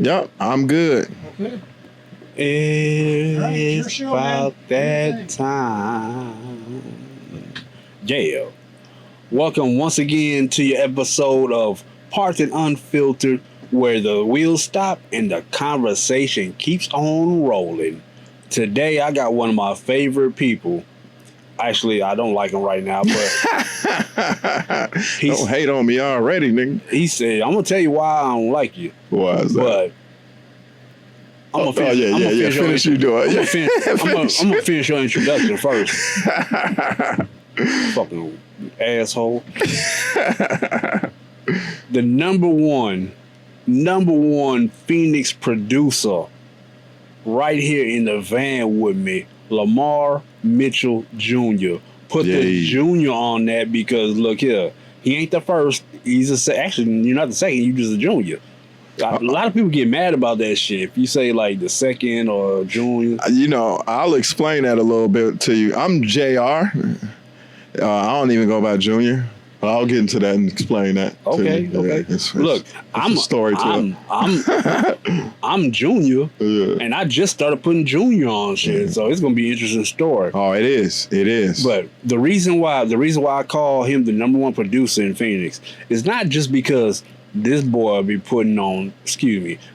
Yep. I'm good. Okay. It's about that time. Yeah. Welcome once again to your episode of Parked and Unfiltered, where the wheels stop and the conversation keeps on rolling. Today, I got one of my favorite people. Actually, I don't like him right now, but don't hate on me already, nigga. He said, "I'm gonna tell you why I don't like you." Why is that? But I'm gonna finish. You do it. I'm gonna finish your introduction first. Fucking asshole. The number one Phoenix producer right here in the van with me, Lamar Mitchell Jr. Put the junior on that because look here, he ain't the first. He's actually, you're not the second. You just a junior. A lot of people get mad about that shit. If you say like the second or junior, I'll explain that a little bit to you. I'm JR. I don't even go by junior. I'll get into that and explain that. Okay. Look, I'm a storyteller. I'm junior, and I just started putting junior on shit, so it's gonna be an interesting story. Oh, it is. But the reason why I call him the number one producer in Phoenix is not just because this boy be putting on.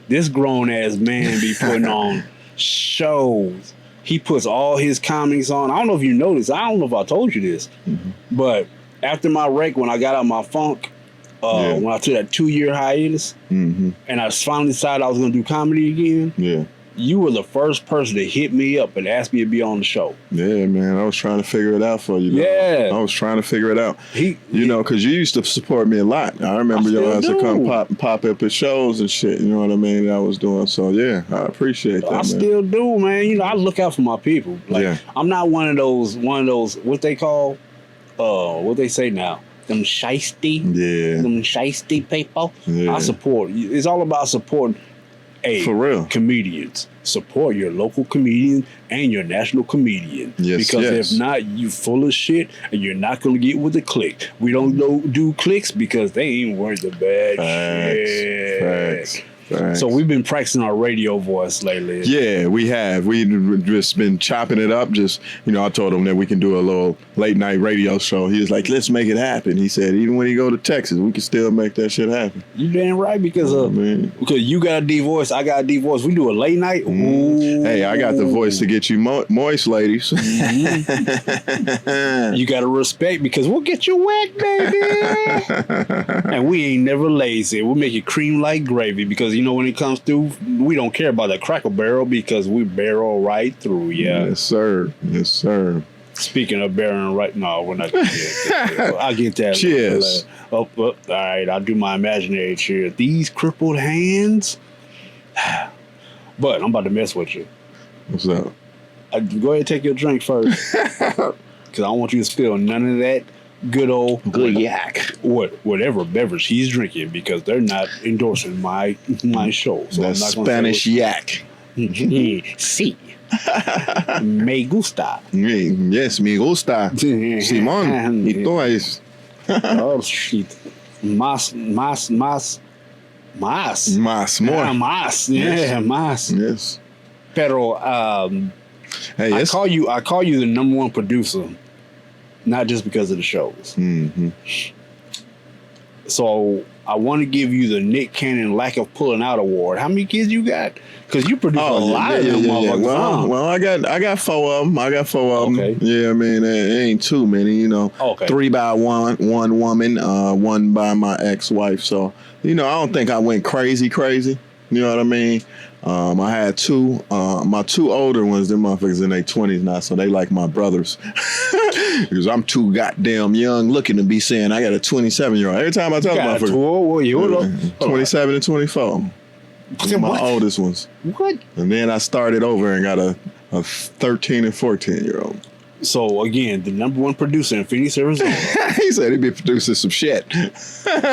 This grown ass man be putting on shows. He puts all his comics on. I don't know if you noticed. I don't know if I told you this, but after my wreck, when I got out my funk, when I took that 2-year hiatus, and I finally decided I was going to do comedy again, you were the first person to hit me up and ask me to be on the show. Yeah, man. I was trying to figure it out for you. Yeah. I was trying to figure it out. Because you used to support me a lot. I remember your ass to come pop up at shows and shit. You know what I mean? That I was doing. So, yeah, I appreciate that, I still do, man. I look out for my people. I'm not one of those, what they call, what they say now, them shiesty people. Yeah. I support. It's all about supporting for real comedians. Support your local comedian and your national comedian. If not, you full of shit and you're not going to get with the clique. We don't do cliques because they ain't worth the bad shit. Facts. So we've been practicing our radio voice lately. Yeah, we have. We've just been chopping it up. Just, I told him that we can do a little late night radio show. He was like, let's make it happen. He said, even when you go to Texas, we can still make that shit happen. You damn right, because you got a D voice, I got a D voice. We do a late night. Ooh. Hey, I got the voice to get you moist, ladies. You got to respect because we'll get you wet, baby. And we ain't never lazy. We'll make it cream like gravy because when it comes through, we don't care about the Cracker Barrel because we barrel right through. Yeah. Yes, sir. Speaking of barreling right, no, we're not. I'll get that. Cheers. All right, I'll do my imaginary cheer. These crippled hands. But I'm about to mess with you. What's up? Go ahead and take your drink first, because I don't want you to spill none of that good yak, whatever beverage he's drinking, because they're not endorsing my show. So that's Spanish yak. Sí. Me gusta. Yes, me gusta. Simón. Y tú es. Oh shit. Más. More. Más. Yeah, más. Yes. Pero hey, I call you the number one producer. Not just because of the shows. So I want to give you the Nick Cannon Lack of Pulling Out Award. How many kids you got? Because you produce a lot of them motherfuckers. Well, I got 4 of them. Okay. Yeah, I mean, it ain't too many, Okay. 3 by one woman, 1 by my ex-wife. So, I don't think I went crazy. You know what I mean? I had 2. My 2 older ones, them motherfuckers in their 20s now, so they like my brothers. Because I'm too goddamn young looking to be saying I got a 27-year-old. Every time I tell them, 27 and 24. My oldest ones. What? And then I started over and got a 13 and 14-year-old. So, again, the number one producer in Phoenix, Arizona. He said he'd be producing some shit.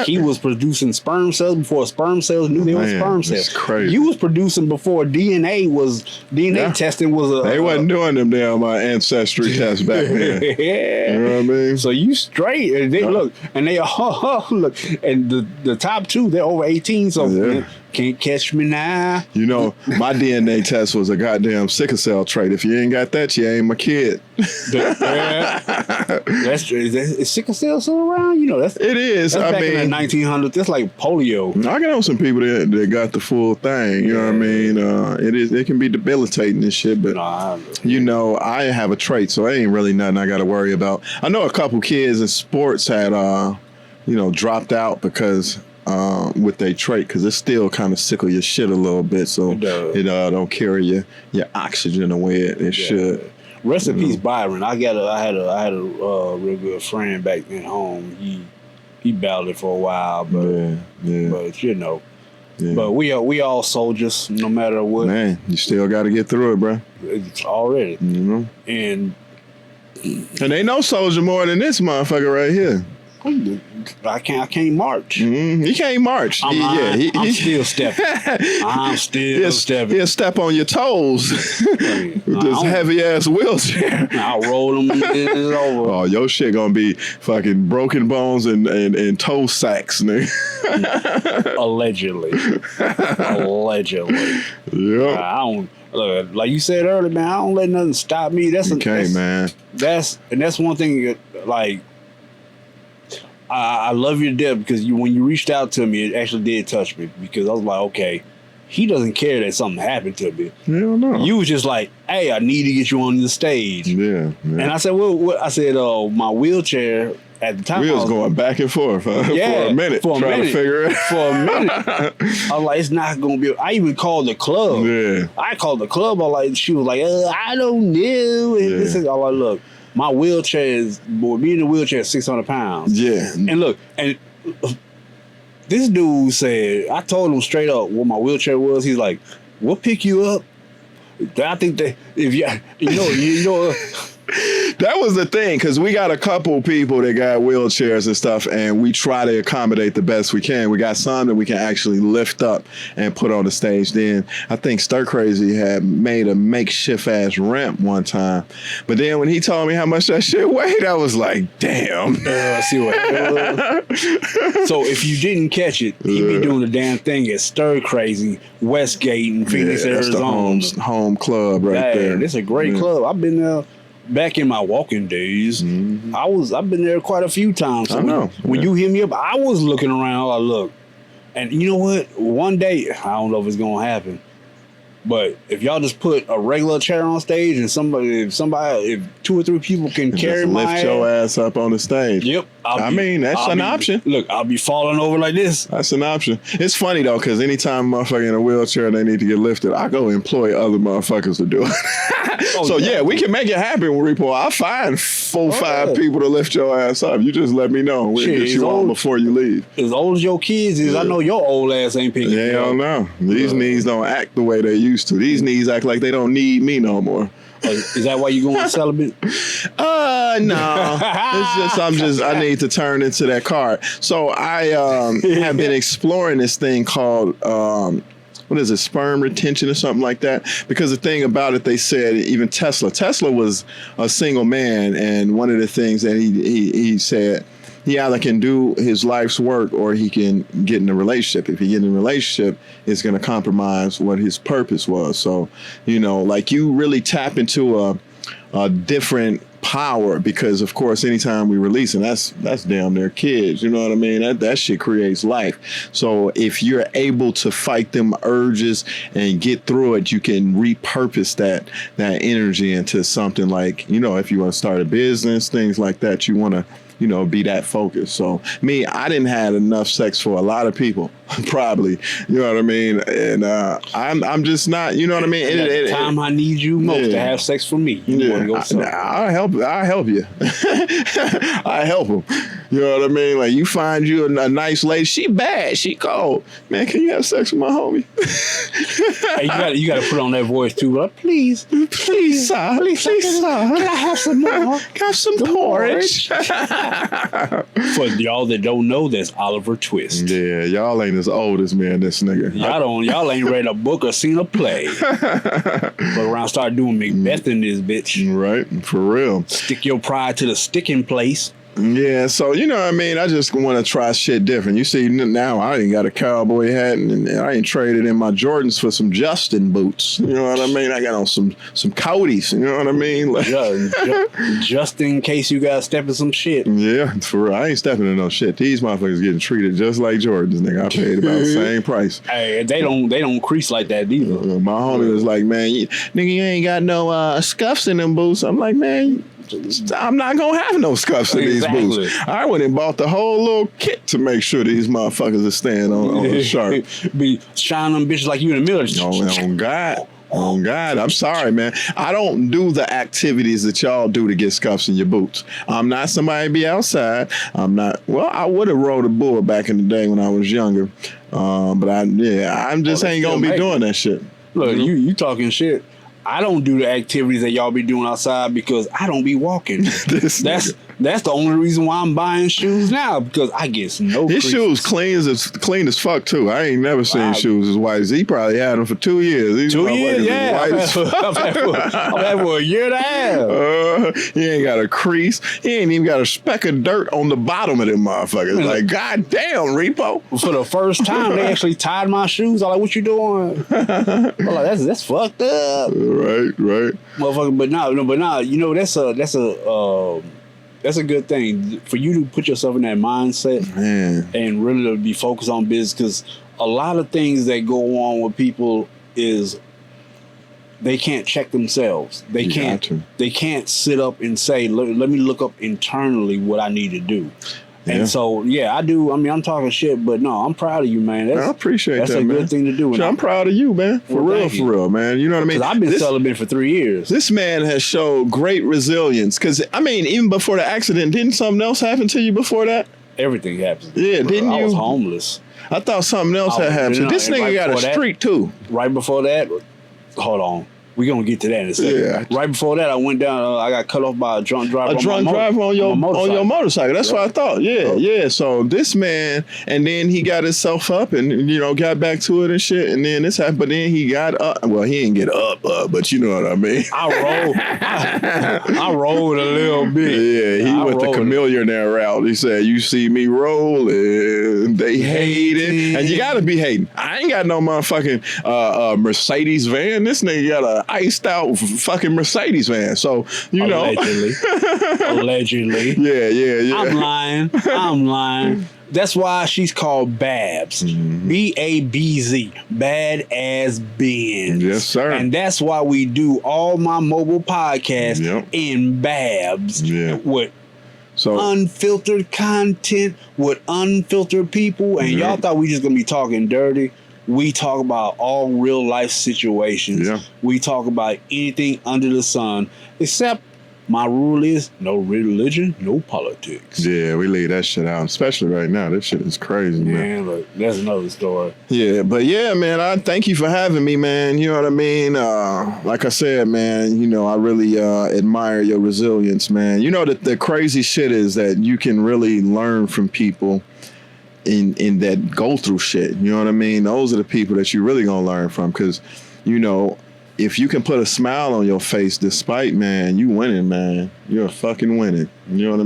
He was producing sperm cells before sperm cells knew they were sperm cells. That's crazy. You was producing before DNA testing was a. They wasn't doing them damn ancestry tests back then. Yeah. You know what I mean? So you straight. And they look, and they look, and the top two, they're over 18, so can't catch me now. You know, my DNA test was a goddamn sickle cell trait. If you ain't got that, you ain't my kid. That's true. Is sickle cell still around? You know, it is. That's back in the 1900s. That's like polio. I know some people that got the full thing. You know what I mean? It can be debilitating and shit, but you know, I have a trait, so it ain't really nothing I got to worry about. I know a couple kids in sports had, dropped out because with their trait, because it still kind of sickle your shit a little bit, so it don't carry your oxygen the way it should. Rest in peace, Byron. I had a real good friend back then home. He battled it for a while, but you know. Yeah. But we all soldiers, no matter what. Man, you still got to get through it, bro. It's already. You know? And ain't no soldier more than this motherfucker right here. I can't march. Mm-hmm. He can't march. I'm still stepping. I'm still stepping. He'll step on your toes with this heavy ass wheelchair. I'll roll them and it's over. Oh, your shit gonna be fucking broken bones and toe sacks, nigga. Allegedly. Yeah. I don't. Look, like you said earlier, man. I don't let nothing stop me. That's man. That's one thing. Like, I love you to death because when you reached out to me, it actually did touch me because I was like, okay, he doesn't care that something happened to me. Hell no. You was just like, hey, I need to get you on the stage. Yeah. And I said, my wheelchair at the time. We was going back and forth for a minute. To figure it out. For a minute. I was like, it's not going to be. I even called the club. Yeah. I called the club. She was like, I don't know. And this is all I look. My wheelchair is, being in the wheelchair is 600 pounds. Yeah. And look, and this dude said, I told him straight up what my wheelchair was. He's like, we'll pick you up. I think that if you know. That was the thing, because we got a couple people that got wheelchairs and stuff, and we try to accommodate the best we can. We got some that we can actually lift up and put on the stage. Then I think Stir Crazy had made a makeshift ass ramp one time, but then when he told me how much that shit weighed, I was like, damn. I see what. So if you didn't catch it, he be doing the damn thing at Stir Crazy, Westgate in Phoenix, Arizona. That's the home club right there. It's a great club. I've been there. Back in my walking days, I've been there quite a few times. So I know. When you hit me up, I was looking around. I look, and you know what? One day, I don't know if it's gonna happen, but if y'all just put a regular chair on stage and if 2 or 3 people can carry my lift your ass up on the stage. Yep. That's an option. Look, I'll be falling over like this. That's an option. It's funny though, because anytime a motherfucker in a wheelchair and they need to get lifted, I go employ other motherfuckers to do it. We can make it happen, Repo. I'll find 4 or 5 people to lift your ass up. You just let me know. We'll get you on before you leave. As old as your kids is, I know your old ass ain't picking. Yeah, I don't know. These knees don't act the way they used to. These knees act like they don't need me no more. Is that why you going celibate? No. It's just I need to turn into that card. So I have been exploring this thing called what is it, sperm retention or something like that? Because the thing about it, they said even Tesla was a single man, and one of the things that he said, he either can do his life's work or he can get in a relationship. If he get in a relationship, it's going to compromise what his purpose was. So, like you really tap into a different power because, of course, anytime we release, and that's damn near kids, you know what I mean? That shit creates life. So if you're able to fight them urges and get through it, you can repurpose that energy into something like, if you want to start a business, things like that, you want to be that focused. So I didn't have enough sex for a lot of people. Probably, you know what I mean, and I'm just not, you know what I mean. At the time I need you most to have sex for me. You want to go suck. I'll help you. I help him. You know what I mean? Like you find you a nice lady. She bad. She cold. Man, can you have sex with my homie? Hey, you got to put on that voice too. Like, please, sir. Please, sir. Can I have some more? Have some porridge. For y'all that don't know, that's Oliver Twist. Yeah, y'all ain't as old as me and this nigga. Y'all ain't read a book or seen a play. But around start doing Macbeth in this bitch. Right, for real. Stick your pride to the sticking place. Yeah, so you know what I mean. I just want to try shit different. You see, now I ain't got a cowboy hat, and I ain't traded in my Jordans for some Justin boots. You know what I mean? I got on some Codys. You know what I mean? Like, just in case you got to step in some shit. Yeah, for real. I ain't stepping in no shit. These motherfuckers getting treated just like Jordans, nigga. I paid about the same price. Hey, they don't crease like that either. My homie was like, man, nigga, you ain't got no scuffs in them boots. I'm like, man, I'm not gonna have no scuffs in these boots. I went and bought the whole little kit to make sure these motherfuckers are staying on the sharp. Be shining them bitches like you in the middle. Oh God, I'm sorry, man. I don't do the activities that y'all do to get scuffs in your boots. I'm not somebody to be outside. I'm not. Well, I would have rode a bull back in the day when I was younger, but I'm just ain't gonna be doing that shit. Look, you talking shit. I don't do the activities that y'all be doing outside because I don't be walking. That's the only reason why I'm buying shoes now, because I get no His shoes clean as fuck too. I ain't never seen shoes as white as he probably had them for 2 years. 2 years, yeah. I've had for a year and a half. He ain't got a crease. He ain't even got a speck of dirt on the bottom of them motherfuckers. Like, God damn, Repo. For the first time, they actually tied my shoes. I'm like, what you doing? I'm like, that's fucked up. Right. Motherfucker, but now, you know, that's a good thing for you to put yourself in that mindset, man, and really be focused on business, because a lot of things that go on with people is they can't check themselves. They can't sit up and say, let me look up internally what I need to do. Yeah. And so, I do. I mean, I'm talking shit, but no, I'm proud of you, man. I appreciate that, man. That's a good thing to do. I'm proud of you, man. For real, man. You know what I mean? Because I've been celibate for 3 years. This man has showed great resilience. Because, I mean, even before the accident, didn't something else happen to you before that? Everything happened. Yeah, didn't you? I was homeless. I thought something else had happened. This nigga got a streak, too. Right before that, hold on. We're going to get to that in a second. Yeah. Right before that, I went down, I got cut off by a drunk driver. On your motorcycle. That's what I thought. Yeah. So this man, and then he got himself up and, you know, got back to it and shit. And then this happened. But then he got up. Well, he didn't get up, but you know what I mean. I rolled a little bit. Yeah, he went the chameleonaire route. He said, you see me rolling, they hate it. And you got to be hating. I ain't got no motherfucking Mercedes van. This nigga got a iced out fucking Mercedes van. So, you know. Allegedly. Yeah. I'm lying. That's why she's called Babs. Mm-hmm. BABZ. Bad Ass Benz. Yes, sir. And that's why we do all my mobile podcasts in Babs. Yeah. With unfiltered content, with unfiltered people. And y'all thought we just gonna be talking dirty. We talk about all real life situations. Yeah. We talk about anything under the sun, except my rule is no religion, no politics. Yeah, we leave that shit out, especially right now. This shit is crazy, man. Yeah, look, that's another story. Yeah, but man, I thank you for having me, man. You know what I mean? Like I said, man, you know, I really admire your resilience, man. You know, the crazy shit is that you can really learn from people in that go through shit. You know what I mean? Those are the people that you really gonna learn from, because, you know, if you can put a smile on your face despite, man, you winning, man. You're fucking winning. You know what I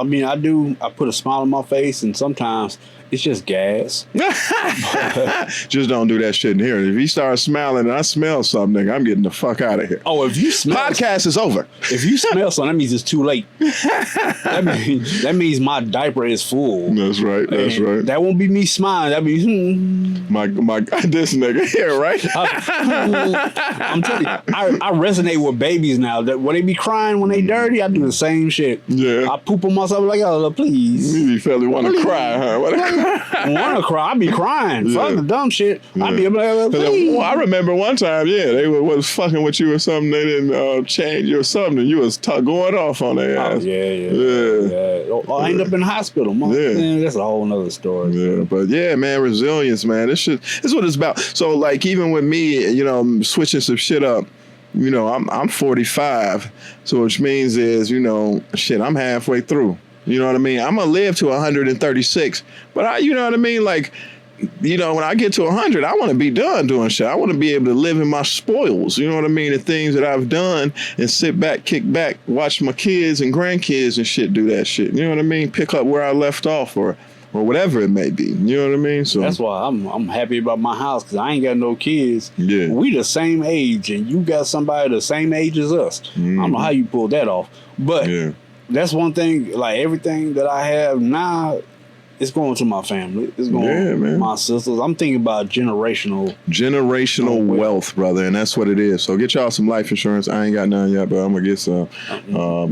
mean? I mean, I put a smile on my face, and sometimes it's just gas. Just don't do that shit in here. If you start smiling and I smell something, I'm getting the fuck out of here. Oh, if you smell... Podcast is over. If you smell something, that means it's too late. that means my diaper is full. That's right. That won't be me smiling. That means... My this nigga here, right? I'm telling you, I resonate with babies now. That when they be crying when they dirty, I do the same shit. shit. Yeah. I poop on myself like, oh, please. You felt want to cry, huh? Want to cry? I be crying. Yeah. Fuck the dumb shit. Yeah. I be like, please. Well, I remember one time, they was fucking with you or something. They didn't change you or something. You was going off on their ass. Yeah. I end up in the hospital. Man, that's a whole nother story. Yeah, but yeah, man, resilience, man. This is what it's about. So, like, even with me, switching some shit up. I'm 45, so which means is, I'm halfway through. You know what I mean? I'm gonna live to 136, but you know what I mean? Like, when I get to 100, I want to be done doing shit. I want to be able to live in my spoils. You know what I mean? The things that I've done and sit back, kick back, watch my kids and grandkids and shit do that shit. You know what I mean? Pick up where I left off or whatever it may be. You know what I mean? So that's why I'm happy about my house, because I ain't got no kids. Yeah. We the same age, and you got somebody the same age as us. Mm-hmm. I don't know how you pulled that off. But that's one thing, like everything that I have now, it's going to my family. It's going to my sisters. I'm thinking about generational wealth, brother, and that's what it is. So get y'all some life insurance. I ain't got none yet, but I'm gonna get some. But a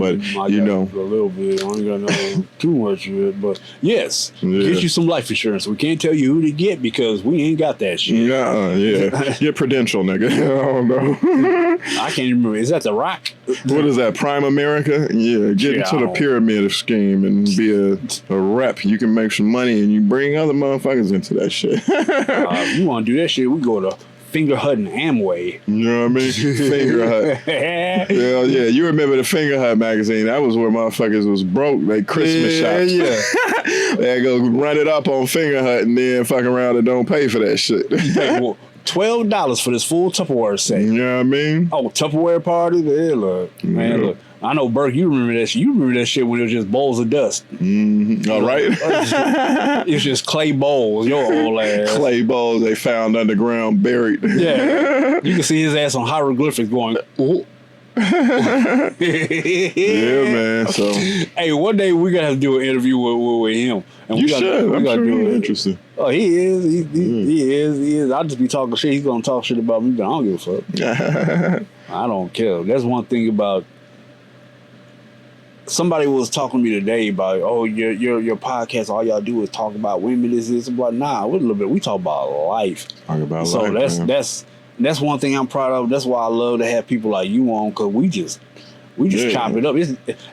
little bit. I ain't got no too much of it, but yes, get you some life insurance. We can't tell you who to get because we ain't got that shit. Yeah. Your Prudential, nigga. I don't know. I can't remember. Is that the Rock? What is that? Prime America? Yeah. Get into the pyramid scheme and be a rep. You can make some money and you bring other motherfuckers into that shit. If you want to do that shit, we go to Finger Hut and Amway. You know what I mean? Finger Hut. Hell yeah. You remember the Finger Hut magazine? That was where motherfuckers was broke. Like Christmas shops. Yeah. They go run it up on Finger Hut and then fuck around and don't pay for that shit. $12 for this full Tupperware set. You know what I mean? Oh, Tupperware party? Yeah, look. Man, look. I know, Burke, you remember that shit. You remember that shit when it was just bowls of dust. Mm-hmm. All right. It's just clay bowls, your old ass. Clay bowls they found underground buried. Yeah. You can see his ass on hieroglyphics going, ooh. Yeah, man. So, hey, one day we gotta do an interview with him. And I'm sure he's interesting. Oh, he is. He is. I'll just be talking shit. He's gonna talk shit about me, but I don't give a fuck. I don't care. That's one thing about. Somebody was talking to me today about, your podcast, all y'all do is talk about women. This, but nah, we talk about life. Talk about life. That's one thing I'm proud of. That's why I love to have people like you on, because we just chop it up. It's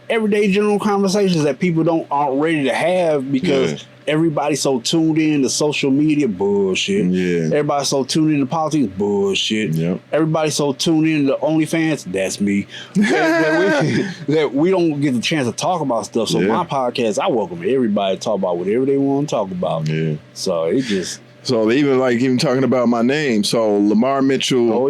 everyday general conversations that people aren't ready to have because everybody's so tuned in to social media bullshit. Yeah. Everybody's so tuned in to politics bullshit. Yep. Everybody's so tuned in to OnlyFans. That's me. that we don't get the chance to talk about stuff. So my podcast, I welcome everybody to talk about whatever they want to talk about. Yeah. So it just. So even talking about my name. So Lamar Mitchell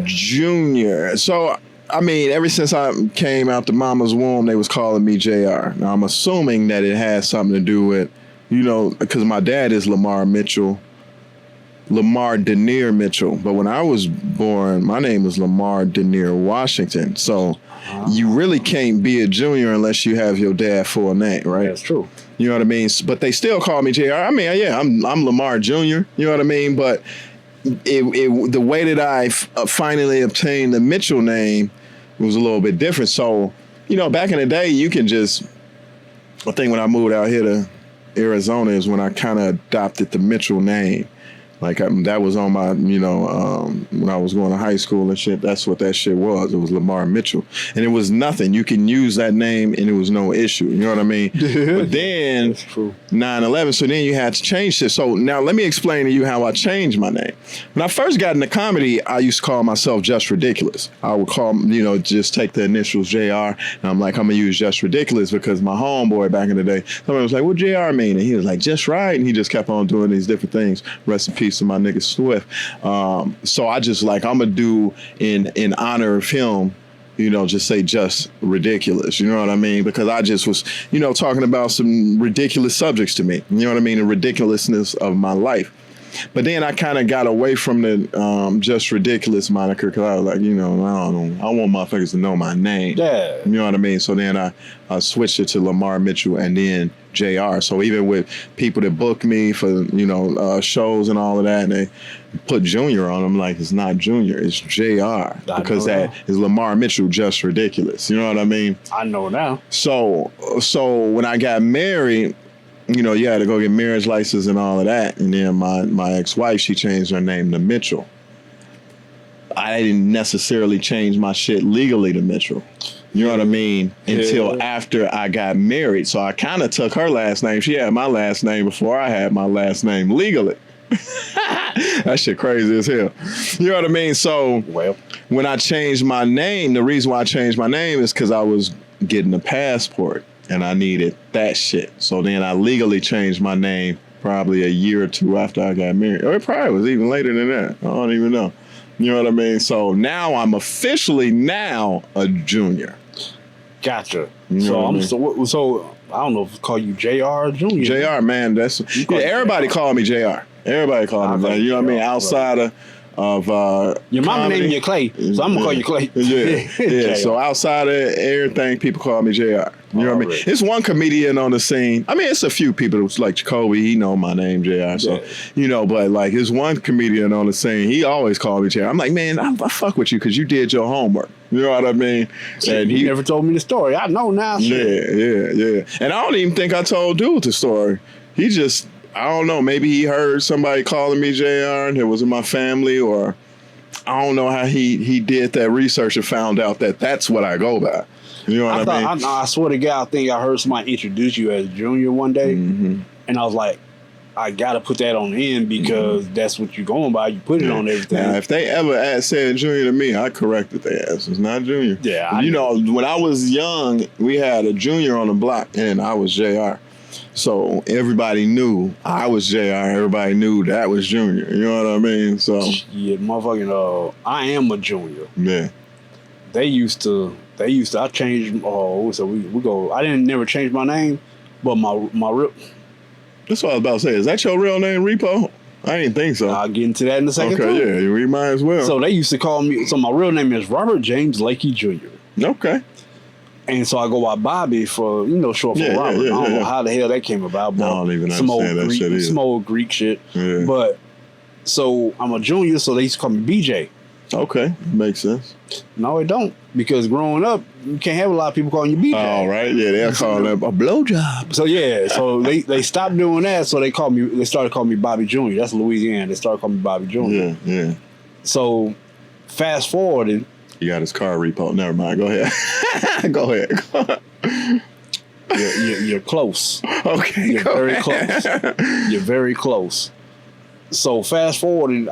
Jr. So I mean, ever since I came out the mama's womb, they was calling me JR. Now I'm assuming that it has something to do with, because my dad is Lamar Mitchell, Lamar Denier Mitchell. But when I was born, my name was Lamar Denier Washington. So you really can't be a junior unless you have your dad's full name, right? That's true. You know what I mean? But they still call me JR. I mean, I'm Lamar Jr. You know what I mean? But the way that I finally obtained the Mitchell name was a little bit different. So, back in the day, you can I think when I moved out here to Arizona is when I kind of adopted the Mitchell name. Like that was on my, when I was going to high school and shit, that's what that shit was. It was Lamar Mitchell. And it was nothing. You can use that name and it was no issue. You know what I mean? But then 9/11, so then you had to change shit. So now let me explain to you how I changed my name. When I first got into comedy, I used to call myself Just Ridiculous. I would call, just take the initials JR. And I'm like, I'm going to use Just Ridiculous because my homeboy back in the day, somebody was like, what JR mean? And he was like, just right. And he just kept on doing these different things. Recipe to my nigga Swift. So I just I'm gonna do in honor of him, just say Just Ridiculous. You know what I mean? Because I just was, talking about some ridiculous subjects to me. You know what I mean? The ridiculousness of my life. But then I kind of got away from the Just Ridiculous moniker because I was like, I don't want motherfuckers to know my name. Yeah. You know what I mean? So then I switched it to Lamar Mitchell and then JR. So even with people that book me for, shows and all of that, and they put Junior on them, like, it's not Junior, it's JR. Because that is Lamar Mitchell, Just Ridiculous. You know what I mean? I know now. So when I got married, you had to go get marriage license and all of that. And then my ex-wife, she changed her name to Mitchell. I didn't necessarily change my shit legally to Mitchell. You know what I mean? Until after I got married. So I kind of took her last name. She had my last name before I had my last name legally. That shit crazy as hell. You know what I mean? So when I changed my name, the reason why I changed my name is because I was getting a passport and I needed that shit. So then I legally changed my name probably a year or two after I got married. Or it probably was even later than that. I don't even know. You know what I mean? So now I'm officially a junior. Gotcha. So I don't know if call you JR or Junior. JR, man, that's everybody call me JR. Everybody call me that. You know what I mean? Outside of your mama named you Clay, so I'm gonna call you Clay. Yeah. So outside of everything, people call me JR. You know what I mean? It's one comedian on the scene. I mean, it's a few people who's like Jacoby. He know my name, JR. So but like, there's one comedian on the scene. He always called me JR. I'm like, man, I fuck with you because you did your homework. You know what I mean? And he never told me the story. I know now. Yeah. And I don't even think I told Dude the story. He just, I don't know, maybe he heard somebody calling me JR and it was in my family, or I don't know how he did that research and found out that that's what I go by. You know what I mean? I swear to God, I think I heard somebody introduce you as Junior one day, and I was like, I gotta put that on the end because that's what you're going by. You put it on everything. Now, if they ever said Junior to me, I corrected their ass. It's not Junior. Yeah. When I was young, we had a Junior on the block, and I was JR. So everybody knew I was JR. Everybody knew that was Junior. You know what I mean? So yeah, motherfucking. I am a Junior. Yeah. They used to. I changed. So we go. I didn't never change my name, but my real. That's what I was about to say. Is that your real name, Repo? I didn't think so. I'll get into that in a second. Okay, yeah, we might as well. So they used to call me. So my real name is Robert James Lakey Jr. Okay. And so I go by Bobby for short for Robert. I don't know how the hell that came about. But I don't even understand that shit either. Some old Greek shit. Yeah. But so I'm a junior, so they used to call me BJ. Okay, makes sense. No, it don't, because growing up, you can't have a lot of people calling you BJ. Oh, right, yeah, they're calling that a blowjob. So yeah, so they stopped doing that, so they started calling me Bobby Jr. That's Louisiana. They started calling me Bobby Jr. Yeah. So fast forwarded. You got his car repo. Never mind. Go ahead. Go ahead. You're close. Okay, you're very close. You're very close. So fast forwarded,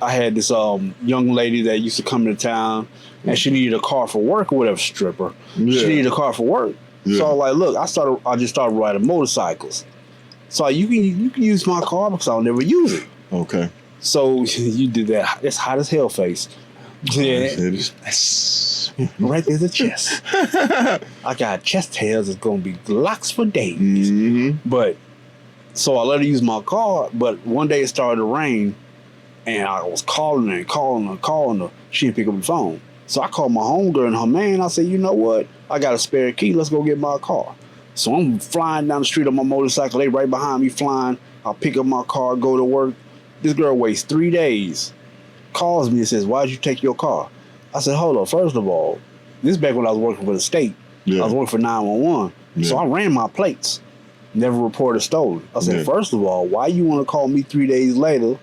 I had this young lady that used to come to town, and she needed a car for work or whatever, stripper. Yeah. She needed a car for work. Yeah. So I was like, look, I just started riding motorcycles. So you can use my car because I'll never use it. Okay. So you did that. That's hot as hell face. Yeah. Right there's a chest. I got chest hairs that's gonna be locks for days. Mm-hmm. But so I let her use my car, but one day it started to rain. And I was calling her. She didn't pick up the phone. So I called my homegirl and her man. I said, you know what? I got a spare key. Let's go get my car. So I'm flying down the street on my motorcycle. They right behind me flying. I pick up my car, go to work. This girl waits 3 days. Calls me and says, why'd you take your car? I said, hold up. First of all, this is back when I was working for the state. Yeah. I was working for 911. Yeah. So I ran my plates. Never reported stolen. I said, first of all, why you want to call me 3 days later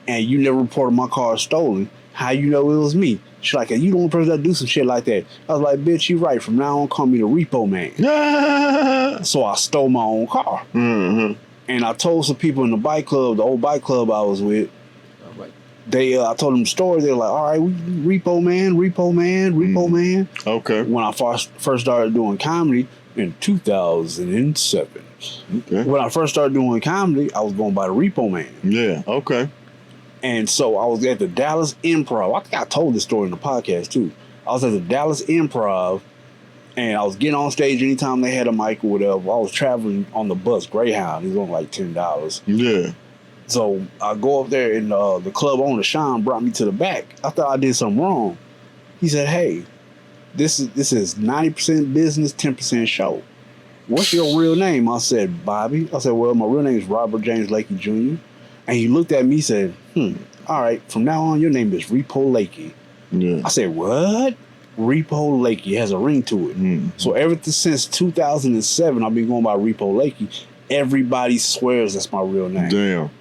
and you never reported my car stolen? How you know it was me? She's like, you the only person that do some shit like that. I was like, bitch, you right. From now on, call me the repo man. So I stole my own car. Mm-hmm. And I told some people in the bike club, the old bike club I was with, I told them the story. They were like, all right, repo man. Okay. When I first started doing comedy in 2007. Okay. When I first started doing comedy, I was going by the repo man. Yeah, okay. And so I was at the Dallas Improv. I think I told this story in the podcast too. I was at the Dallas Improv, and I was getting on stage anytime they had a mic or whatever. I was traveling on the bus, Greyhound. It was only like $10. Yeah. So I go up there and the club owner, Sean, brought me to the back. I thought I did something wrong. He said, hey, this is 90% business, 10% show. What's your real name? I said, Bobby. I said, well, my real name is Robert James Lakey Jr. And he looked at me and said, all right, from now on, your name is Repo Lakey. Yeah. I said, what? Repo Lakey has a ring to it. Mm-hmm. So ever since 2007, I've been going by Repo Lakey. Everybody swears that's my real name. Damn.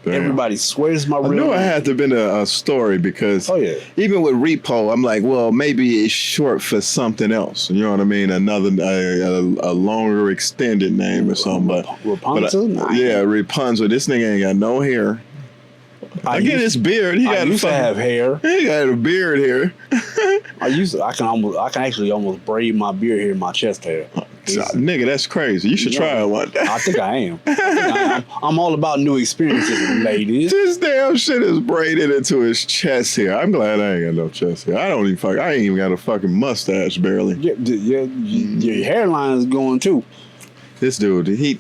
Everybody swears my real name. I knew it had to have been a story because even with Repo, I'm like, well, maybe it's short for something else. You know what I mean? Another, a longer extended name or something. Rapunzel? Yeah, Rapunzel. This nigga ain't got no hair. I get his beard. He got used to have hair. He got a beard here. I can actually almost braid my beard here in my chest hair. Nigga, that's crazy. You should try it one day. I think I am. I'm all about new experiences, ladies. This damn shit is braided into his chest hair. I'm glad I ain't got no chest hair. I ain't even got a fucking mustache barely. Your hairline is going too. This dude, he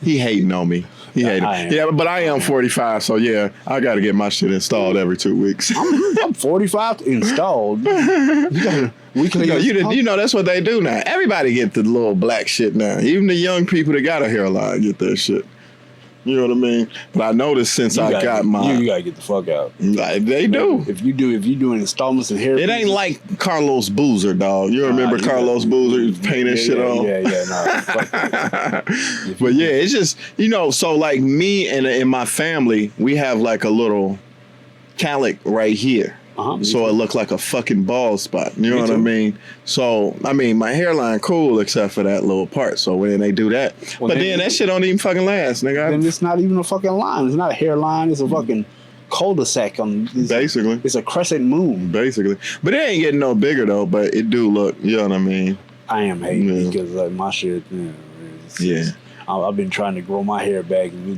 hating on me. He hated. Yeah, but I am 45, so yeah, I got to get my shit installed every 2 weeks. I'm 45 installed. You know that's what they do now. Everybody get the little black shit now. Even the young people that got a hairline get that shit. You know what I mean? But I noticed since I got my... You got to get the fuck out. They do. If you doing installments and hair... It ain't like Carlos Boozer, dog. You remember Carlos Boozer? He was painting shit on? Yeah. But yeah, it's just, so like me and my family, we have like a little calic right here. So it looked like a fucking bald spot. You know what I mean? So, my hairline cool except for that little part. So when they do that. Well, but then that shit don't even fucking last, nigga. Then it's not even a fucking line. It's not a hairline. It's a fucking cul-de-sac. Basically. It's a crescent moon. Basically. But it ain't getting no bigger, though. But it do look, you know what I mean? I am hating because my shit, I've been trying to grow my hair back, and you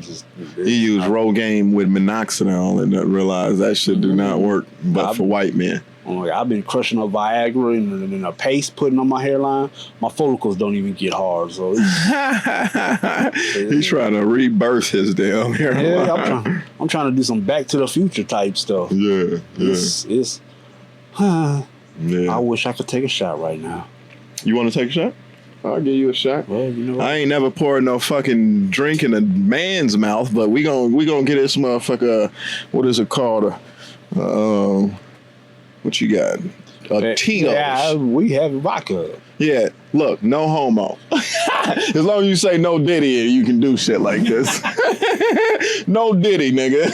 use Rogaine with minoxidil and realize that shit do not work, but for white men. I've been crushing a Viagra and a paste putting on my hairline. My follicles don't even get hard, so he's trying to rebirth his damn hairline. Yeah, I'm trying to do some Back to the Future type stuff. Yeah. I wish I could take a shot right now. You want to take a shot? I'll give you a shot. Well, I ain't never poured no fucking drink in a man's mouth, but we gonna get this motherfucker. What is it called? What you got? Tito's. Yeah, we have vodka. Yeah, look, no homo. As long as you say no diddy, you can do shit like this. No diddy, nigga.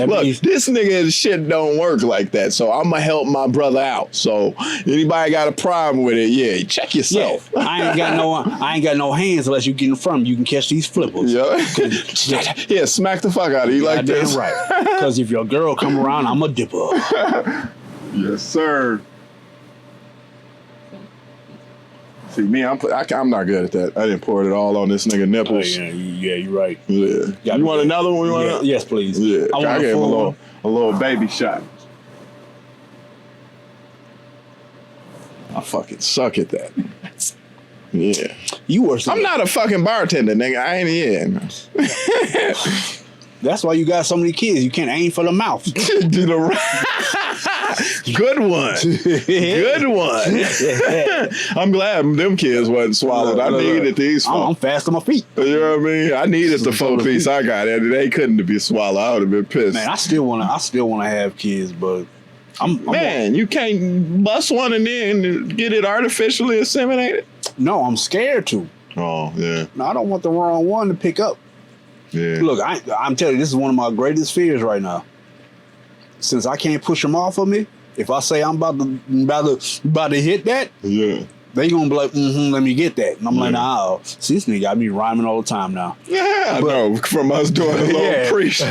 Look, this nigga shit don't work like that, so I'm gonna help my brother out. So anybody got a problem with it, yeah, check yourself. Yeah, I ain't got no hands unless you get in front of me. You can catch these flippers. Yeah, smack the fuck out of you like this. Right. Because if your girl come around, I'm a dipper. Yes, sir. See, me, I'm not good at that. I didn't pour it all on this nigga nipples. Oh, yeah, you're right. Yeah. You want another one? Yes, please. Yeah. I gave him a little baby shot. I fucking suck at that. Yeah. I'm not a fucking bartender, nigga. I ain't That's why you got so many kids. You can't aim for the mouth. Good one. Good one. I'm glad them kids wasn't swallowed. I needed these. I'm fast on my feet. You know what I mean? I needed the 4-piece I got, and they couldn't be swallowed. I would have been pissed. Man, I still want to have kids, but you can't bust one and then get it artificially inseminated. No, I'm scared to. Oh yeah. No, I don't want the wrong one to pick up. Yeah. Look, I'm telling you, this is one of my greatest fears right now. Since I can't push them off of me, if I say I'm about to hit that, they gonna be like, let me get that. And I'm like, nah, see, this nigga got me rhyming all the time now. Yeah, I know, from us doing a little pre-show.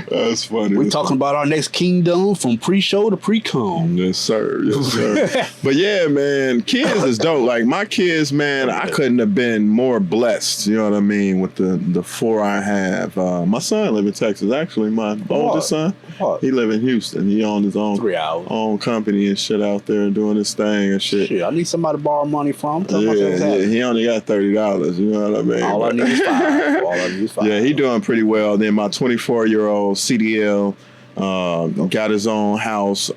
That's funny. We're talking about our next kingdom from pre-show to pre-com. Yes, sir. Yes, sir. But yeah, man, kids is dope. Like my kids, man, I couldn't have been more blessed. You know what I mean? With the 4 I have. My son lives in Texas, actually, my oldest son. part? He live in Houston. He own his own 3 hours. Own company and shit out there doing his thing and shit. Shit, I need somebody to borrow money from. Yeah, he only got $30. You know what I mean? All I need is $5. Yeah, he doing pretty well. Then my 24-year-old CDL got his own house.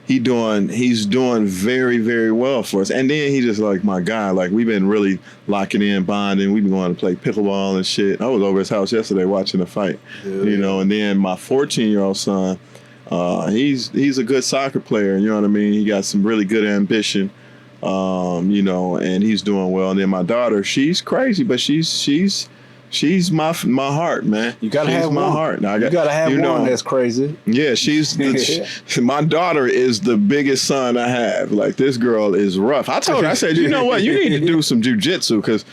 He's doing very, very well for us. And then he just like my guy. Like we've been really locking in, bonding. We've been going to play pickleball and shit. I was over his house yesterday watching the fight. Yeah. And then my 14-year-old son, he's a good soccer player. You know what I mean? He got some really good ambition. And he's doing well. And then my daughter, she's crazy, but she's my heart, man. You gotta have my one. heart. You gotta have one that's crazy. Yeah, my daughter is the biggest son I have. Like this girl is rough. I told her, I said, you know what? You need to do some jujitsu because,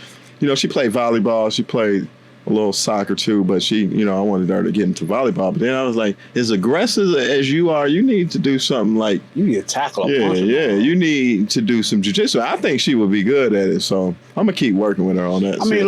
she played volleyball. She played a little soccer too, but she, I wanted her to get into volleyball. But then I was like, as aggressive as you are, you need to do something like you need to tackle. You need to do some jiu-jitsu. I think she would be good at it, so I'm gonna keep working with her on that. I mean, as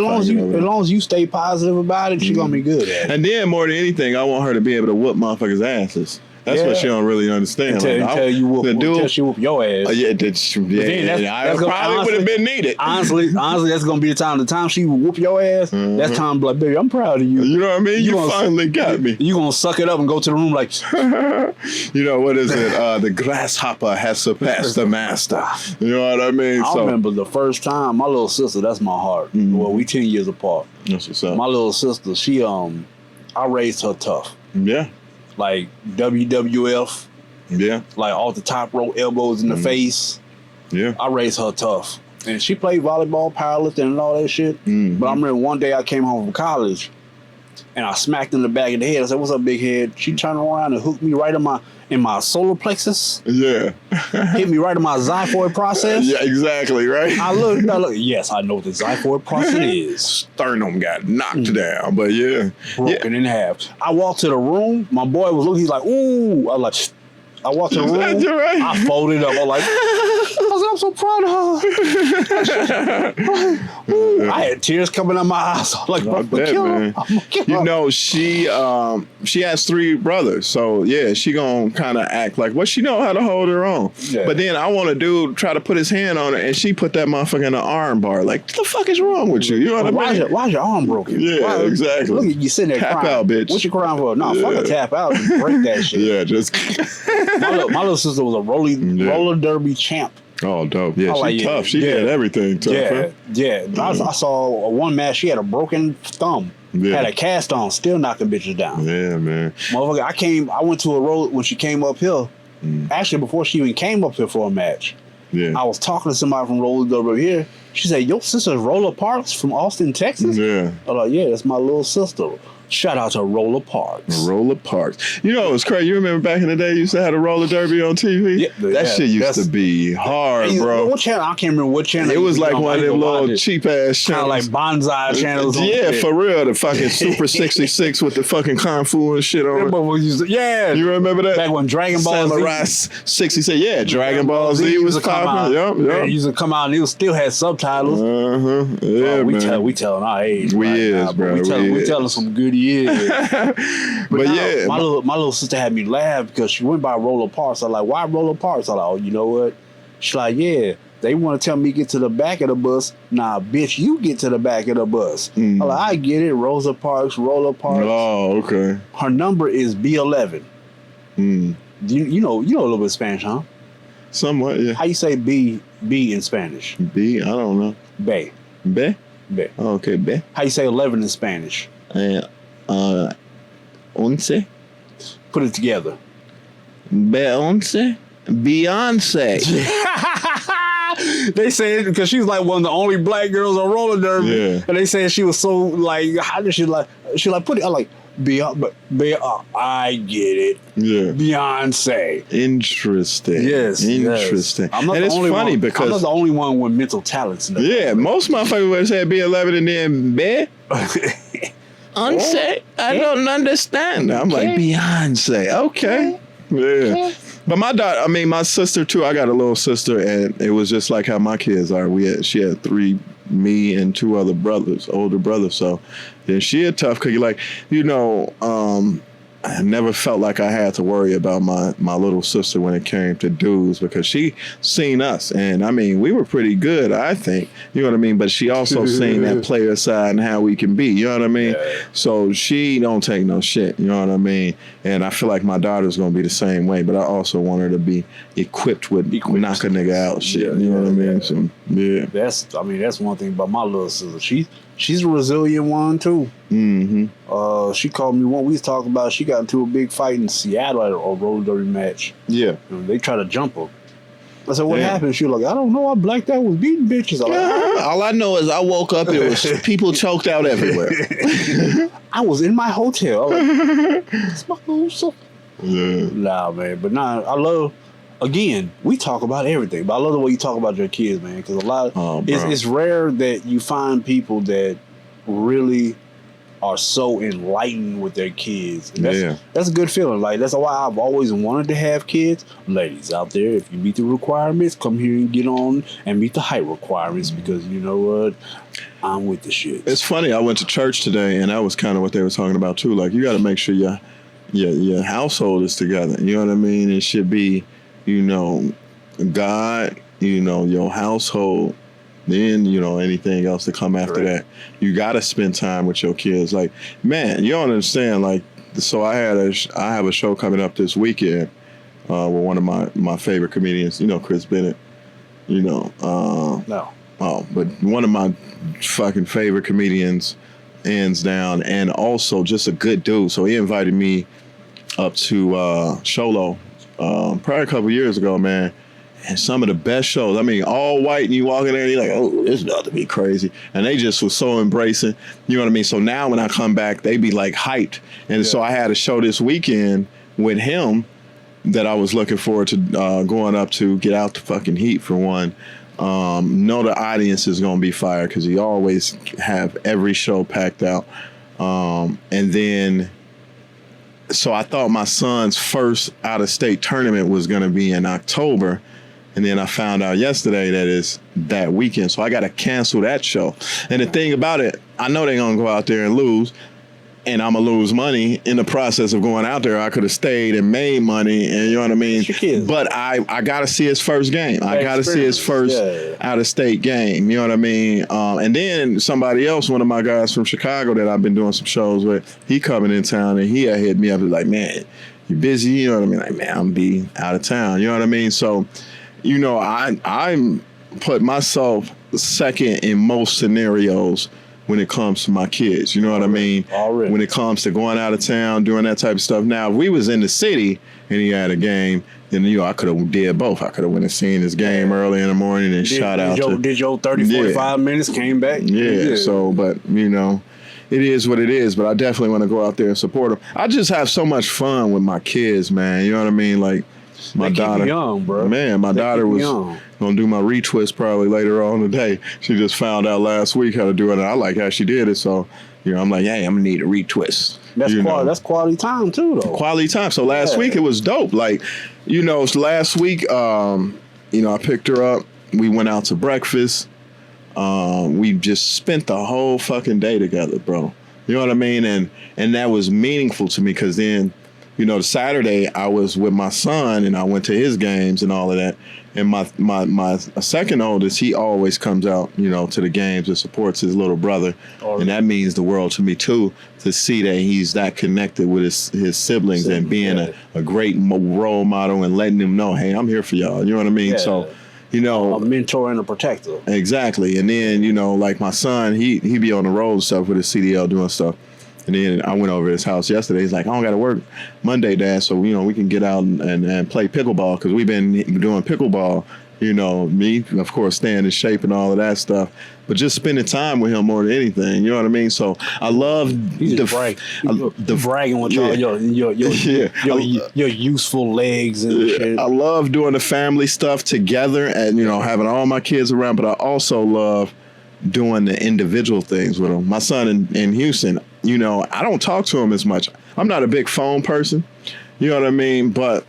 long as you stay positive about it, she's gonna be good at it. And then more than anything, I want her to be able to whoop motherfuckers' asses. That's what she don't really understand. Until she whoop your ass. I probably would have been needed. Honestly, that's gonna be the time. The time she whoop your ass, that's time to be like, baby, I'm proud of you. You know what I mean? You finally got me. You gonna suck it up and go to the room like, what is it? The grasshopper has surpassed the master. You know what I mean? I remember the first time my little sister. That's my heart. Well, we 10 years apart. That's what's up. My little sister, she I raised her tough. Yeah. Like WWF. Yeah. Like off the top rope, elbows in the face. Yeah. I raised her tough. And she played volleyball, powerlifting, and all that shit. But I remember one day I came home from college and I smacked her in the back of the head. I said, "What's up, big head?" She turned around and hooked me right in my solar plexus. Yeah. Hit me right in my xiphoid process. Yeah, exactly, right? I look. Yes, I know what the xiphoid process is. Sternum got knocked down, but broken in half. I walked to the room. My boy was looking. He's like, "Ooh!" I was like, I walked to the room. Right? I folded up. I was like, I'm so proud of her. I had tears coming out my eyes. I was like, I'm gonna kill her. She has 3 brothers, so she gonna kind of act like she know how to hold her own. Yeah. But then I want a dude try to put his hand on her, and she put that motherfucker in the arm bar. Like, what the fuck is wrong with you? You know what I mean? Why's your arm broken? Yeah, exactly. Look at you sitting there tap crying. Out, bitch. What you crying for? No, fuck a tap out. Break that shit. Yeah, just. My little sister was a roller derby champ. Oh, dope. Yeah, she's tough. She had everything tough. I saw one match. She had a broken thumb. Had a cast on, still knocking bitches down. Yeah, man. Motherfucker, I went to a roll when she came uphill. Actually, before she even came up here for a match, I was talking to somebody from roller derby here. She said, "Your sister's Roller Parks from Austin, Texas?" Yeah. I was like, "Yeah, that's my little sister." Shout out to Roller Parks. Roller Parks. You know, it was crazy. You remember back in the day, you used to have a roller derby on TV? Yeah, that shit used to be hard, bro. What channel? I can't remember what channel. It was like one of them little cheap-ass channels. Kind of like bonsai channels. Yeah, for real. The fucking Super 66 with the fucking Kung Fu and shit on it. Yeah. You remember that? Back when Dragon Ball Samurai 66. Dragon Ball Z was popping. Yep. He used to come out and he still had subtitles. Yeah, man. We telling our age. We is, bro. We telling some good years. But yeah, my little sister had me laugh because she went by Roller Parks. I'm like, why Roller Parks? I'm like, oh, you know what? She's like, yeah, they want to tell me get to the back of the bus. Nah, bitch, you get to the back of the bus. I'm like, I get it. Roller Parks. Oh, okay. Her number is B11. You know a little bit of Spanish, huh? Somewhat, yeah. How you say B in Spanish? B, I don't know. Be. Be? Be. Oh, okay, be. How you say 11 in Spanish? 11. Put it together. Beyonce. They said because she was like one of the only black girls on roller derby, and they said she was so like, how did she like put it? I like I get it. Yeah, Beyonce. Interesting. Yes, interesting. Yes. I'm not and the it's only funny one, because I'm not the only one with mental talents. Most motherfuckers would say B11 and then Be. Beyonce, I don't understand. I'm like, Beyonce. Okay. Yeah. But my sister too, I got a little sister and it was just like how my kids are. She had 3, me and 2 other brothers, older brothers. So then she a tough cookie. Like, I never felt like I had to worry about my little sister when it came to dudes, because she seen us, and I mean, we were pretty good, I think, you know what I mean, but she also seen that player side and how we can be, you know what I mean? Yeah. So she don't take no shit, you know what I mean? And I feel like my daughter's gonna be the same way, but I also want her to be equipped with knock a nigga out shit, you know what I mean? So yeah, that's one thing about my little sister. She's a resilient one too. Mm-hmm. She called me one. We was talking about she got into a big fight in Seattle at a roller derby match. Yeah, and they tried to jump her. I said, "What happened?" She was like, "I don't know. I blacked out, was beating bitches." All I know is I woke up, it was people choked out everywhere. I was in my hotel. It's my little sister. Yeah. Nah, man. But nah, I love. Again, we talk about everything, but I love the way you talk about your kids, man. Because it's rare that you find people that really are so enlightened with their kids. And that's a good feeling. Like, that's why I've always wanted to have kids. Ladies out there, if you meet the requirements, come here and get on and meet the height requirements, because you know what? I'm with the shit. It's funny. I went to church today, and that was kind of what they were talking about too. Like, you got to make sure your household is together. You know what I mean? It should be, you know, God, you know, your household, then, you know, anything else to come after that. You got to spend time with your kids. Like, man, you don't understand. Like, so I have a show coming up this weekend with one of my favorite comedians, you know, Chris Bennett, you know. No. Oh, but one of my fucking favorite comedians, hands down, and also just a good dude. So he invited me up to Sholo probably a couple years ago, man. And some of the best shows. I mean, all white, and you walk in there and you're like, oh, this is about to be crazy. And they just were so embracing. You know what I mean? So now when I come back, they be like hyped. And so I had a show this weekend with him that I was looking forward to going up to, get out the fucking heat for one. Know the audience is going to be fire because he always have every show packed out. And then, so I thought my son's first out-of-state tournament was going to be in October. And then I found out yesterday that it's that weekend. So I got to cancel that show. And the thing about it, I know they're going to go out there and lose. And I'm going to lose money in the process of going out there. I could have stayed and made money. And you know what I mean? But I got to see his first game. I got to see his first out-of-state game. You know what I mean? And then somebody else, one of my guys from Chicago that I've been doing some shows with, he coming in town and he had hit me up and like, man, you busy? You know what I mean? Like, man, I'm be out of town. You know what I mean? So, you know, I'm put myself second in most scenarios when it comes to my kids. You know what I mean? Already. When it comes to going out of town, doing that type of stuff. Now, if we was in the city and he had a game, then, you know, I could have did both. I could have went and seen his game early in the morning and did your 30, 45 minutes, came back? Yeah, so, but, you know, it is what it is, but I definitely want to go out there and support them. I just have so much fun with my kids, man. You know what I mean? Like, my daughter, young, bro. Man, my daughter was gonna do my retwist probably later on today. She just found out last week how to do it, and I like how she did it. So, you know, I'm like, hey, I'm gonna need a retwist. That's quality time too, though. Quality time. So last week it was dope. Like, you know, last week, you know, I picked her up. We went out to breakfast. We just spent the whole fucking day together, bro. You know what I mean? And that was meaningful to me because then, you know, Saturday I was with my son and I went to his games and all of that. And my second oldest, he always comes out, you know, to the games and supports his little brother. And that means the world to me too, to see that he's that connected with his siblings and being a great role model and letting them know, hey, I'm here for y'all. You know what I mean? Yeah. So, you know, a mentor and a protector. Exactly. And then, you know, like my son, he be on the road and stuff with his CDL doing stuff. And then I went over to his house yesterday. He's like, I don't got to work Monday, Dad. So, you know, we can get out and play pickleball because we've been doing pickleball, you know, me, of course, staying in shape and all of that stuff. But just spending time with him more than anything. You know what I mean? So I love the bragging with your useful legs and shit. I love doing the family stuff together and, you know, having all my kids around. But I also love doing the individual things with them. My son in Houston, you know, I don't talk to him as much. I'm not a big phone person, you know what I mean? But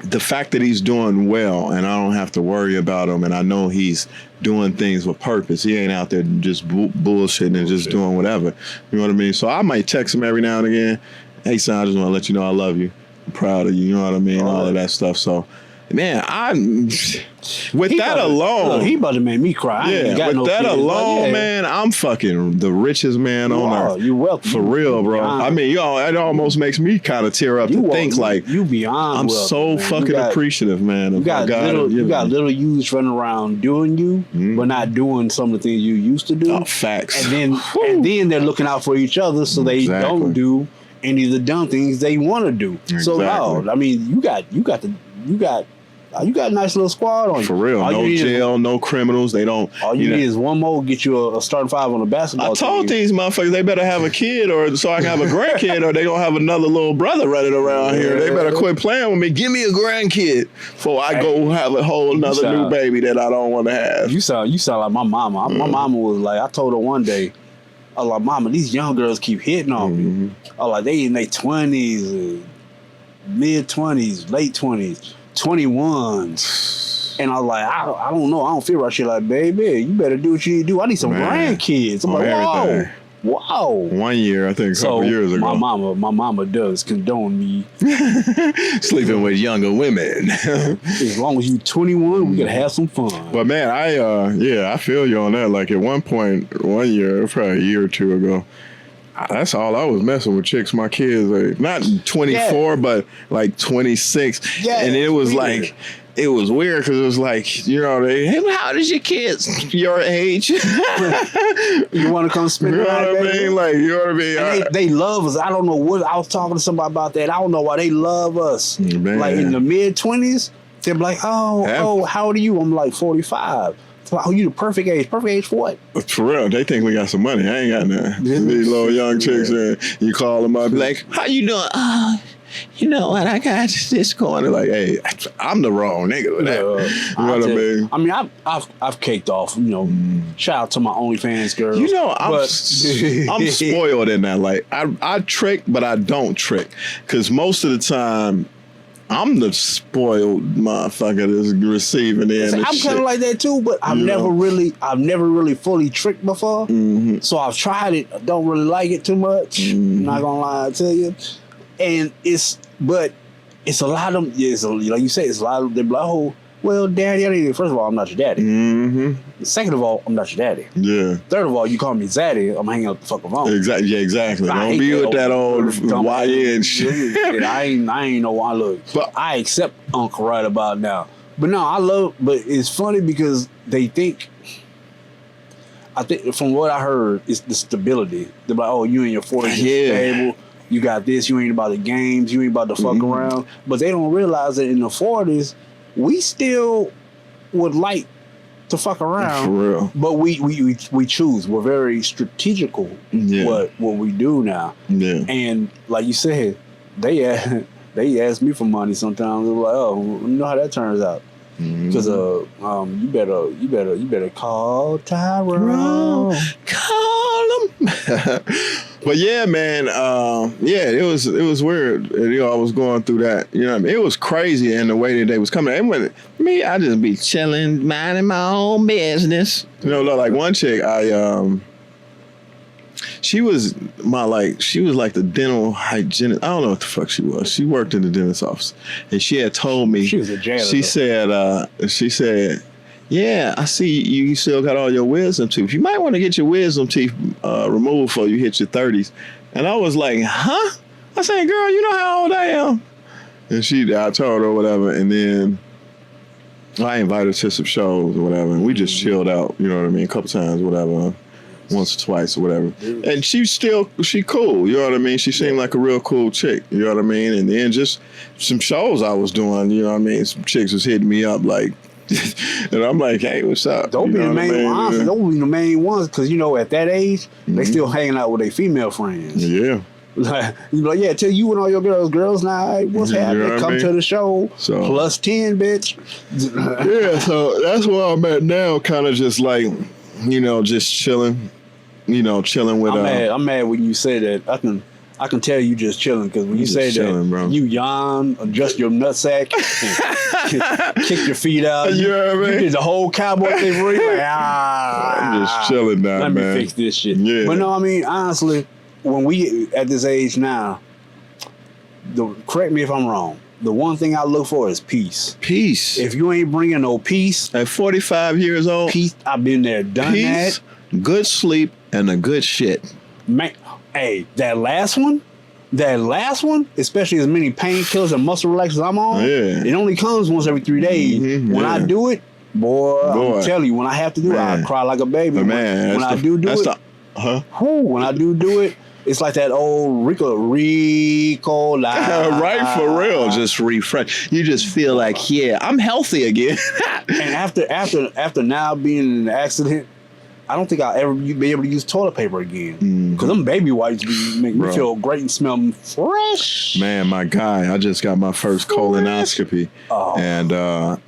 the fact that he's doing well and I don't have to worry about him and I know he's doing things with purpose. He ain't out there just bullshitting and just doing whatever. You know what I mean? So I might text him every now and again hey, son, I just want to let you know I love you. I'm proud of you. You know what I mean? All of that stuff. So, man, alone, he about to make me cry. Man, I'm fucking the richest man on earth. You welcome. For real, bro. I mean, it almost makes me kind of tear up to think like you beyond. I'm so fucking appreciative, man. You got little youths running around doing you, but not doing some of the things you used to do. Oh, facts. And then they're looking out for each other, so they don't do any of the dumb things they want to do. Exactly. So, I mean, you got a nice little squad on you. For real. No jail, no criminals. They don't. All you need is one more, get you a starting five on a basketball team. I told these motherfuckers they better have a kid or so I can have a grandkid or they going to have another little brother running around here. They better quit playing with me. Give me a grandkid before I go have a whole another new baby that I don't want to have. You sound like my mama. My mama was like, I told her one day, I was like, Mama, these young girls keep hitting on me. I was like, they in their 20s, mid-20s, late 20s. 21s. And I was like, I don't know. I don't feel right. She's like, baby, you better do what you need to do. I need some grandkids. I'm like, wow. 1 year, I think, a couple years ago. My mama does condone me sleeping with younger women. As long as you 21, we can have some fun. But man, I feel you on that. Like at one point, 1 year, probably a year or two ago, that's all I was messing with chicks. My kids, like, not 24, but like 26. Yeah, and it was weird. Like, it was weird because it was like, hey, how old is your kids? Your age? You want to come spend the night, what I mean? Like, you know what I mean? And they love us. I don't know what, I was talking to somebody about that. I don't know why they love us. Man. Like in the mid-20s, they're like, how old are you? I'm like 45. Oh, you the perfect age. Perfect age for what? For real, they think we got some money. I ain't got none. These little young chicks, you call them up, like, how you doing? You know what? I got this going. They're like, hey, I'm the wrong nigga with that. You know what I mean? I mean, I've caked off. Shout out to my OnlyFans girls. I'm spoiled in that. Like, I trick, but I don't trick, because most of the time, I'm the spoiled motherfucker that's receiving it. I'm kind of like that too, but I've never really fully tricked before. So I've tried it. I don't really like it too much. I'm not gonna lie to you. And it's a lot of them. Like you say, it's a lot of them. Like, oh, well, daddy. First of all, I'm not your daddy. Second of all, I'm not your daddy. Yeah. Third of all, you call me zaddy, I'm hanging up the fucking phone. Exactly. Yeah, exactly. Don't be with that old YN shit. I ain't know why I look. But I accept Uncle right about now. But no, but it's funny because they think, I think from what I heard, it's the stability. They're like, oh, you in your 40s, stable. You got this. You ain't about the games. You ain't about to fuck around. But they don't realize that in the 40s, we still would like to fuck around. For real. But we choose. We're very strategical what we do now. Yeah. And like you said, they ask me for money sometimes. They're like, oh, you know how that turns out. Because you better call Tyrone. Call him. But yeah, man, it was weird. I was going through that. You know what I mean? It was crazy in the way that they was coming. And with me, I just be chilling, minding my own business. Like one chick, she was like the dental hygienist. I don't know what the fuck she was. She worked in the dentist's office, and she had told me she was a janitor. She said, yeah, I see you still got all your wisdom teeth. You might want to get your wisdom teeth removed before you hit your 30s. And I was like, huh? I said, girl, you know how old I am? And I told her whatever, and then I invited her to some shows or whatever, and we just chilled out, you know what I mean, a couple times, whatever. Once or twice or whatever. And she cool, you know what I mean? She seemed like a real cool chick, you know what I mean? And then just some shows I was doing, you know what I mean? Some chicks was hitting me up like, and I'm like, hey, what's up? Don't be the main ones. Don't be the main ones, because at that age, they still hanging out with their female friends. Yeah. Like, tell you and all your girls now, hey, what's happening? Come to the show. So, plus 10, bitch. Yeah, so that's where I'm at now, kind of just like, just chilling. Chilling with. I'm mad when you say that. I can tell you just chilling, because when you say that, bro. You yawn, adjust your nutsack, kick your feet out. You know what I mean? You did the whole cowboy thing for you. Like, I'm just chilling now, let man. me fix this shit. Yeah. But no, I mean, honestly, when we at this age now, correct me if I'm wrong. The one thing I look for is peace. Peace. If you ain't bringing no peace. At 45 years old. Peace. I've been there, done peace, that. Good sleep, and a good shit. Man, hey, that last one, especially as many painkillers and muscle relaxers I'm on, it only comes once every 3 days. Mm-hmm, when I do it, boy, I'm telling you, when I have to do it, I cry like a baby. Man, when I do it, when I do it, it's like that old Rico right, for real. Just refresh. You just feel like, I'm healthy again. And after now being in an accident, I don't think I'll ever be able to use toilet paper again. Because them baby wipes make me feel great and smell fresh. Man, my guy, I just got my first colonoscopy.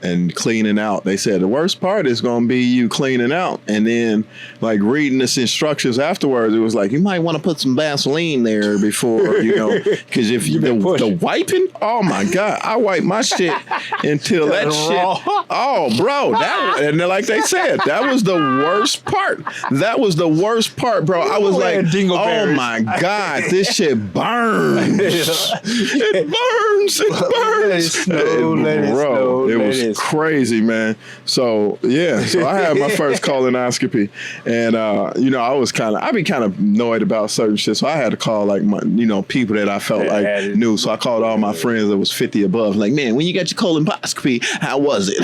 And cleaning out. They said the worst part is going to be you cleaning out. And then, like, reading this instructions afterwards, it was like, you might want to put some Vaseline there before, because if the wiping, oh my God, I wipe my shit until that shit. Oh, bro. And like they said, that was the worst part. That was the worst part, bro. I was like, oh my God, this shit burns. It burns. It was crazy, man. So I had my first colonoscopy, and I be kind of annoyed about certain shit. So I had to call like my, people that I felt like knew. So I called all my friends that was 50 above. Like, man, when you got your colonoscopy, how was it?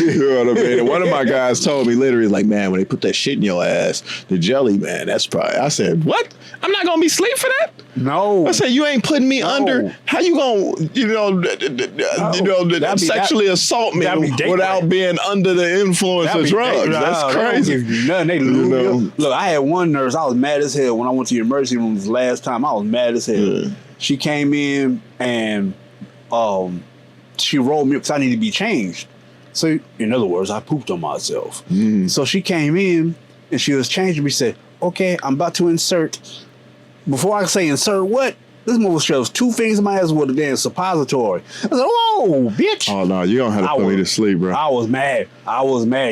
You know what I mean? And one of my guys told me literally, like, man, when they put that shit in your ass, the jelly, man, that's probably. I said, what? I'm not gonna be asleep for that. No. I said, you ain't putting me under. How you gonna, sexually assault me without being under the influence of drugs? That's crazy. They Look, I had one nurse. I was mad as hell when I went to the emergency room this last time. I was mad as hell. Yeah. She came in and she rolled me up because I needed to be changed. So, in other words, I pooped on myself. So she came in and she was changing me. Said, okay, I'm about to insert. Before I could say insert what? This mother shoves 2 fingers in my ass with a damn suppository. I said, whoa, bitch. Oh, no, you don't have to put me to sleep, bro. I was mad.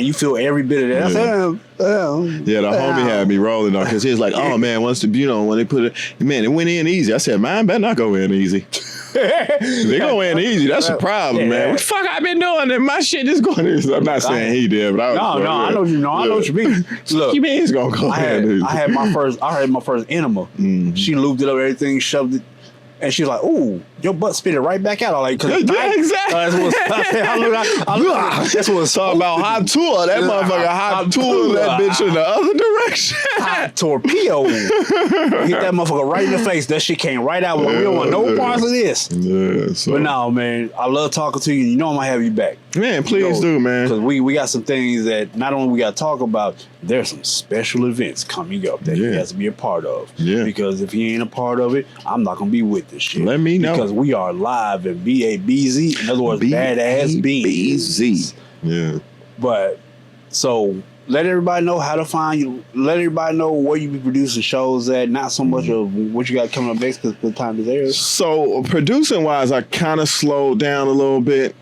You feel every bit of that. I said, the homie had me rolling on because he was like, oh, man, when they put it, man, it went in easy. I said, mine better not go in easy. They go in easy. That's a problem, man. What the fuck I been doing? And my shit just going in. I'm not saying he did, but I know what you mean. Look, you mean it's gonna go in easy. I had my first enema. She looped it up, everything, shoved it. And she was like, ooh, your butt spit it right back out. I'm like, exactly. That's what it's talking about. Hot tour. That motherfucker hot tour that bitch in the other direction. Hot torpedo. Hit that motherfucker right in the face. That shit came right out. We don't want no parts of this. But no, man, I love talking to you. You know I'm going to have you back. Man, please do, man. Because we got some things that not only we got to talk about, there's some special events coming up that he has to be a part of. Yeah. Because if he ain't a part of it, I'm not going to be with this shit. Let me know. Because we are live at BABZ. In other words, Badass Beans. Yeah. But, so, let everybody know how to find you. Let everybody know where you be producing shows at. Not so much of what you got coming up next because the time is there. So, producing-wise, I kind of slowed down a little bit.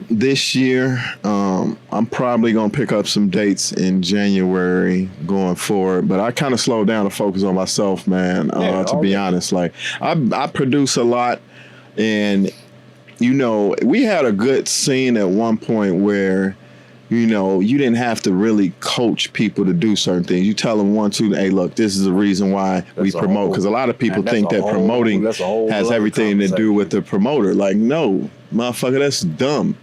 This year, I'm probably gonna pick up some dates in January going forward, but I kind of slowed down to focus on myself, man. To be honest, like I produce a lot, and we had a good scene at one point where you didn't have to really coach people to do certain things. You tell them 1, 2, hey, look, this is the reason why we promote. Because a lot of people think that promoting has everything to do with the promoter. Like, no, motherfucker, that's dumb.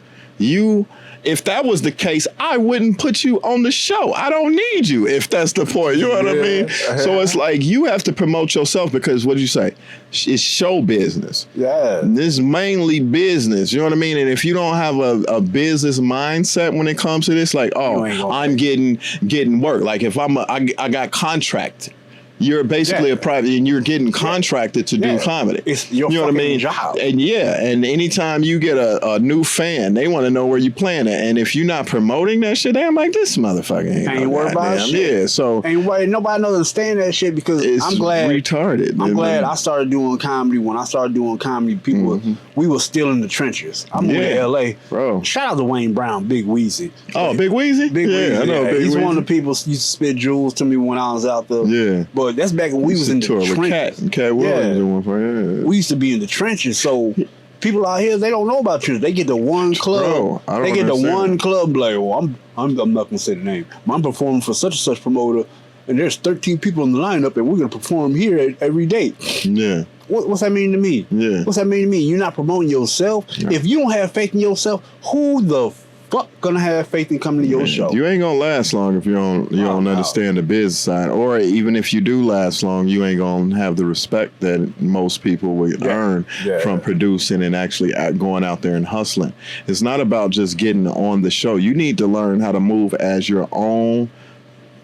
If that was the case, I wouldn't put you on the show. I don't need you, if that's the point. You know what I mean? So it's like you have to promote yourself because what did you say? It's show business. Yeah. This is mainly business. You know what I mean? And if you don't have a business mindset when it comes to this, like, I'm getting work. Like if I got contract. You're basically a private, and you're getting contracted to do comedy. It's your job. And and anytime you get a new fan, they want to know where you playing at. And if you're not promoting that shit, I'm like, this motherfucker ain't worried about shit. Yeah, so nobody knows understand that shit because I'm glad retarded. I'm glad I started doing comedy. When I started doing comedy, people we were still in the trenches. I moved to LA, bro. Shout out to Wayne Brown, Big Weezy. Oh, Big Weezy, Big Weezy. I know. Big He's Weezy. One of the people used to spit jewels to me when I was out there. Yeah, but tour. That's back when we was in the trenches. Cat Williams. We used to be in the trenches, so people out here, they don't know about trenches. They get the one club. Bro, they get the one club like, well, I'm not gonna say the name. I'm performing for such and such promoter, and there's 13 people in the lineup, and we're gonna perform here every day. Yeah. What's that mean to me? Yeah. What's that mean to me? You're not promoting yourself. Yeah. If you don't have faith in yourself, who the fuck gonna have faith in coming to your show? You ain't gonna last long if you don't understand the business side. Or even if you do last long, you ain't gonna have the respect that most people would earn from producing and actually going out there and hustling. It's not about just getting on the show. You need to learn how to move as your own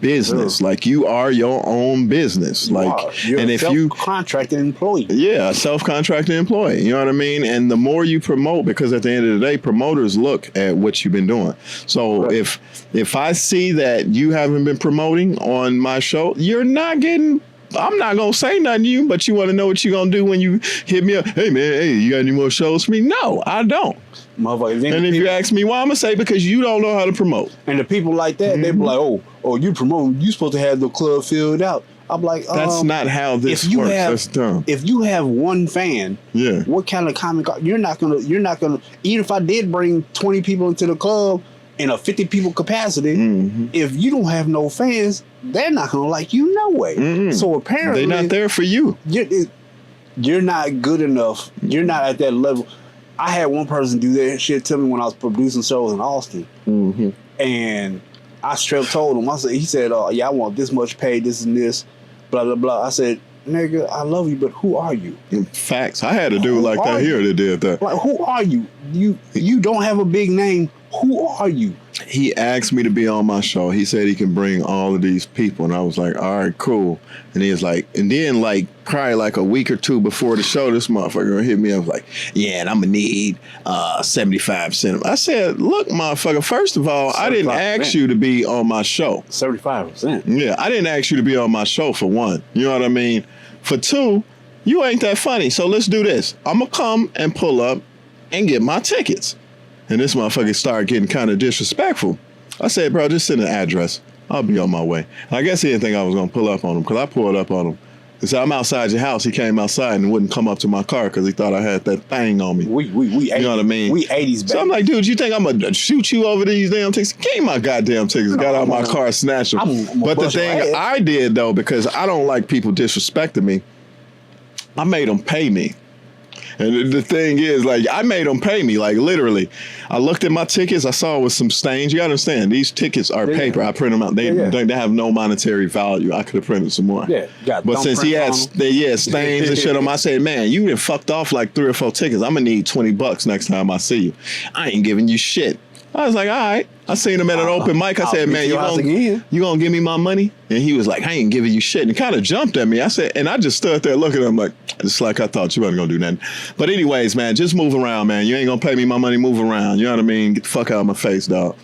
business. Like you are your own business. You're and a if you contracted employee. Yeah, a self-contracted employee. You know what I mean? And the more you promote, because at the end of the day, promoters look at what you've been doing. So if I see that you haven't been promoting on my show, you're not getting. I'm not gonna say nothing to you, but you want to know what you're gonna do when you hit me up. Hey man, you got any more shows for me? No, I don't. And if you ask me why, I'm gonna say because you don't know how to promote. And the people like that, they be like, oh, you promoting? You supposed to have the club filled out. I'm like, that's not how this works. That's dumb. If you have one fan, what kind of comic? You're not gonna. Even if I did bring 20 people into the club in a 50 people capacity, if you don't have no fans, they're not gonna like you no way. So apparently, they're not there for you. You're not good enough. You're not at that level. I had one person do that shit to me when I was producing shows in Austin, and I straight told him. He said, "Yeah, I want this much pay, this and this, blah blah blah." I said, "Nigga, I love you, but who are you?" Facts. I had a dude like that here that did that. Like, who are you? You don't have a big name. Who are you? He asked me to be on my show. He said he can bring all of these people. And I was like, all right, cool. And he was like, and then probably like a week or two before the show, this motherfucker hit me up like, yeah, and I'm going to need 75%. I said, look, motherfucker, first of all, 75%. I didn't ask you to be on my show. 75%. Yeah, I didn't ask you to be on my show for one. You know what I mean? For two, you ain't that funny. So let's do this. I'm going to come and pull up and get my tickets. And this motherfucker started getting kind of disrespectful. I said, bro, just send an address. I'll be on my way. And I guess he didn't think I was going to pull up on him because I pulled up on him. He said, I'm outside your house. He came outside and wouldn't come up to my car because he thought I had that thing on me. We you know what I mean? We 80s back. So I'm like, dude, you think I'm going to shoot you over these damn tickets? Give me my goddamn tickets. Got out my car, snatched them. But the thing I did, though, because I don't like people disrespecting me, I made them pay me. And the thing is, like, I made them pay me, like, literally. I looked at my tickets. I saw it was some stains. You got to understand, these tickets are paper. I print them out. They have no monetary value. I could have printed some more. Yeah. But since he had stains and shit on them, I said, man, you done fucked off like 3 or 4 tickets. I'm going to need $20 next time I see you. I ain't giving you shit. I was like, all right. I seen him at an open mic. I said, man, you gonna give me my money? And he was like, I ain't giving you shit. And he kind of jumped at me. I said, and I just stood there looking at him like, just like I thought you wasn't gonna do nothing. But anyways, man, just move around, man. You ain't gonna pay me my money, move around. You know what I mean? Get the fuck out of my face, dog.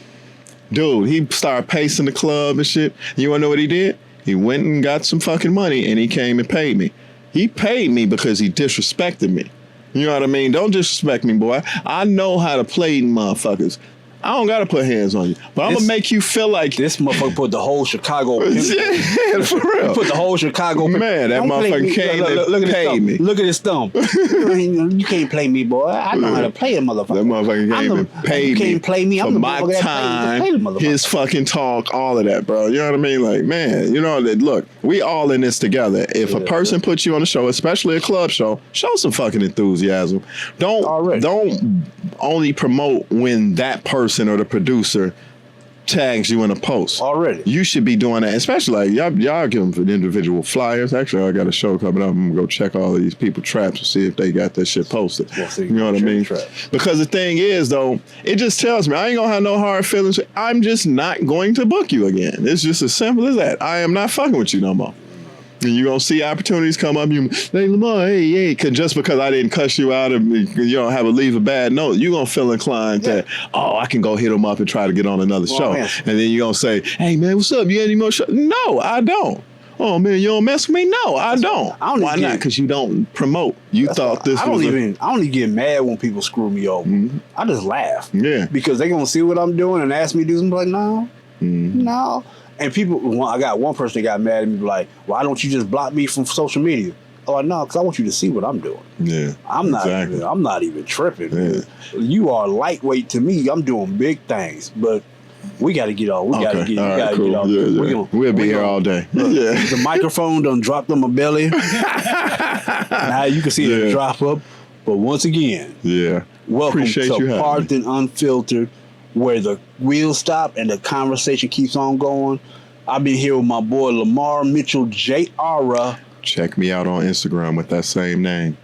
Dude, he started pacing the club and shit. You wanna know what he did? He went and got some fucking money and he came and paid me. He paid me because he disrespected me. You know what I mean? Don't disrespect me, boy. I know how to play motherfuckers. I don't gotta put hands on you, but I'm gonna make you feel like this motherfucker put the whole Chicago. Yeah, for real. He put the whole Chicago. Man, that motherfucker came and paid me. Look at his thumb. You can't play me, boy. I know how to play a motherfucker. That motherfucker came and paid me. You can't play me. I'm the my time, his fucking talk, all of that, bro. You know what I mean? Like, man, you know, look, we all in this together. If a person puts you on a show, especially a club show, show some fucking enthusiasm. Don't only promote when that person or the producer tags you in a post. Already. You should be doing that, especially like y'all give them for the individual flyers. Actually, I got a show coming up. I'm gonna go check all of these people traps to see if they got that shit posted. You know what I mean? Because the thing is, though, it just tells me I ain't gonna have no hard feelings. I'm just not going to book you again. It's just as simple as that. I am not fucking with you no more. And you're going to see opportunities come up. You, hey, Lamar, hey, just because I didn't cuss you out and you don't have a leave a bad note, you're going to feel inclined to, I can go hit them up and try to get on another show. Man. And then you're going to say, hey, man, what's up? You got any more shows? No, I don't. Oh, man, you don't mess with me? No, I don't. Why not? Because you don't promote. You thought this was I don't even get mad when people screw me over. Mm-hmm. I just laugh. Yeah. Because they're going to see what I'm doing and ask me to do something. Like, no. And people, I got one person that got mad at me, like, why don't you just block me from social media? Oh no, because I want you to see what I'm doing. Yeah, I'm not even tripping. Yeah. You are lightweight to me. I'm doing big things, but we got to get off. We got to get off. Yeah. We'll be here all day. Look, the microphone done dropped on my belly. Now you can see it drop up. But once again, welcome to Parked and Unfiltered, where the wheels stop and the conversation keeps on going. I've been here with my boy Lamar Mitchell Jr. Check me out on Instagram with that same name.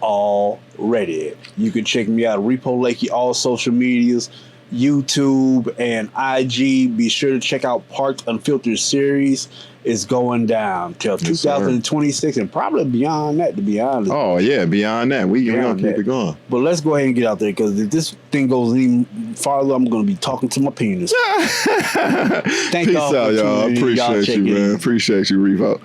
Already. You can check me out at Repo Lakey, all social medias, YouTube and IG. Be sure to check out Parked Unfiltered series. It's going down till 2026 and probably beyond that, to be honest. Oh, yeah, beyond that. We're going to keep it going. But let's go ahead and get out there, because if this thing goes even farther, I'm going to be talking to my penis. Peace out, y'all. Appreciate you, man. Appreciate you, Revo.